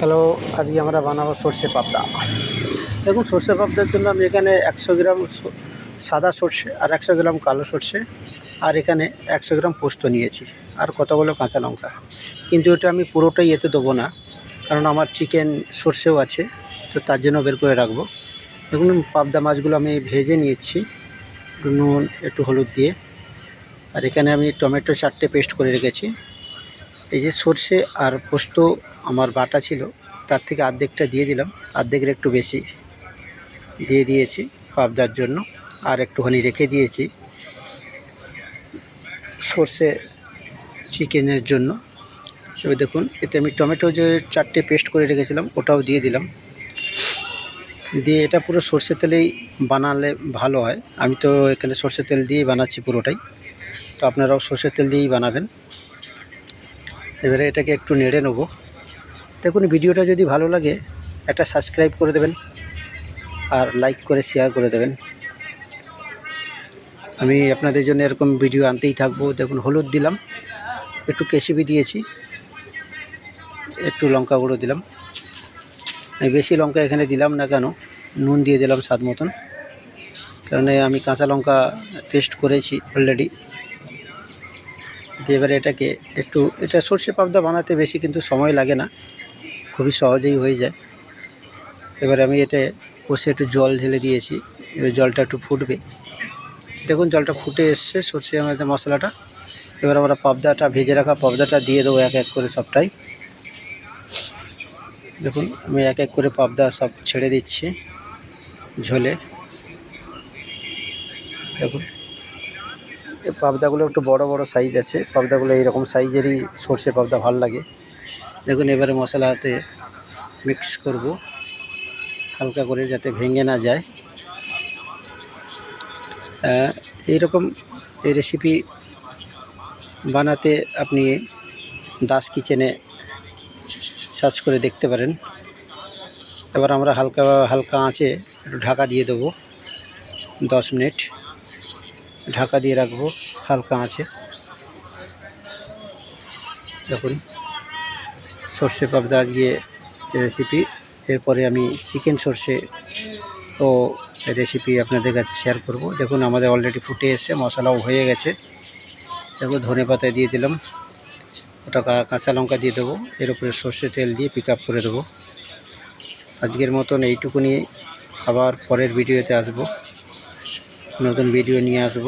Hello, আজকে আমরা বানাবো সর্ষে পাবদা। দেখুন, সর্ষে পাবদার জন্য আমি এখানে 100 গ্রাম সাদা সর্ষে আর 100 গ্রাম কালো সর্ষে আর এখানে 100 গ্রাম পোস্ত নিয়েছি আর কতগুলো কাঁচা লঙ্কা। কিন্তু এটা আমি পুরোটাই এতে দেবো না, কারণ আমার চিকেন সর্ষেও আছে, তো তার জন্য বের করে রাখবো। দেখুন, পাবদা মাছগুলো আমি ভেজে নিয়েছি একটু নুন একটু হলুদ দিয়ে। আর এখানে আমি টমেটো 4টে পেস্ট করে রেখেছি। এই যে সর্ষে আর পোস্ত আমার বাটা ছিল, তার থেকে অর্ধেকটা দিয়ে দিলাম, অর্ধেকের একটু বেশি দিয়ে দিয়েছি পাবদার জন্য। আর একটুখানি রেখে দিয়েছি সর্ষে চিকেনের জন্য। এবার দেখুন, এতে আমি টমেটো যে 4টে পেস্ট করে রেখেছিলাম ওটাও দিয়ে দিলাম। দিয়ে এটা পুরো সর্ষে তেলেই বানালে ভালো হয়। আমি তো এখানে সর্ষে তেল দিয়েই বানাচ্ছি পুরোটাই, তো আপনারাও সর্ষের তেল দিয়েই বানাবেন। এবারে এটাকে একটু নেড়ে নেব। দেখুন, ভিডিওটা যদি ভালো লাগে একটা সাবস্ক্রাইব করে দেবেন আর লাইক করে শেয়ার করে দেবেন। আমি আপনাদের জন্য এরকম ভিডিও আনতেই থাকবো। দেখুন, হলুদ দিলাম, একটু কেশিবি দিয়েছি, একটু লঙ্কা গুঁড়ো দিলাম। আমি বেশি লঙ্কা এখানে দিলাম না, কেন নুন দিয়ে দিলাম স্বাদ মতন, কারণ আমি কাঁচা লঙ্কা পেস্ট করেছি অলরেডি। দিয়ে এবারে এটাকে একটু, এটা সর্ষে পাবদা বানাতে বেশি কিন্তু সময় লাগে না, খুবই সহজেই হয়ে যায়। এবারে আমি এতে কষে একটু জল ঢেলে দিয়েছি, এবার জলটা একটু ফুটবে। দেখুন, জলটা ফুটে এসছে সর্ষে আমাদের মশলাটা। এবার আমরা পাবদাটা, ভেজে রাখা পাবদাটা দিয়ে দেবো এক এক করে সবটাই। দেখুন, আমি এক এক করে পাবদা সব ছেড়ে দিচ্ছি ঝোলে। দেখুন, এই পাবদাগুলো একটু বড় বড় সাইজ আছে, পাবদাগুলো এইরকম সাইজেরই সর্ষে পাবদা ভালো লাগে। দেখুন, এবারে মশলাতে মিক্স করব হালকা করে, যাতে ভেঙে না যায়। এইরকম এই রেসিপি বানাতে আপনি দাস কিচেনে সার্চ করে দেখতে পারেন। এবার আমরা হালকা হালকা আঁচে একটু ঢাকা দিয়ে দেবো, 10 মিনিট ঢাকা দিয়ে রাখবো হালকা আঁচে। দেখুন, সর্ষে পাবদা আজকে রেসিপি। এরপরে আমি চিকেন সর্ষে ও রেসিপি আপনাদের কাছে শেয়ার করব। দেখুন, আমাদের অলরেডি ফুটে এসছে, মশলাও হয়ে গেছে। দেখুন, ধনেপাতা দিয়ে দিলাম, ওটা কাঁচা লঙ্কা দিয়ে দেবো, এর উপরে সর্ষে তেল দিয়ে পিক আপ করে দেবো। আজকের মতন এইটুকুনি, আবার পরের ভিডিওতে আসব, নতুন ভিডিও নিয়ে আসব।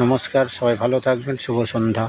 নমস্কার, সবাই ভালো থাকবেন, শুভ সন্ধ্যা।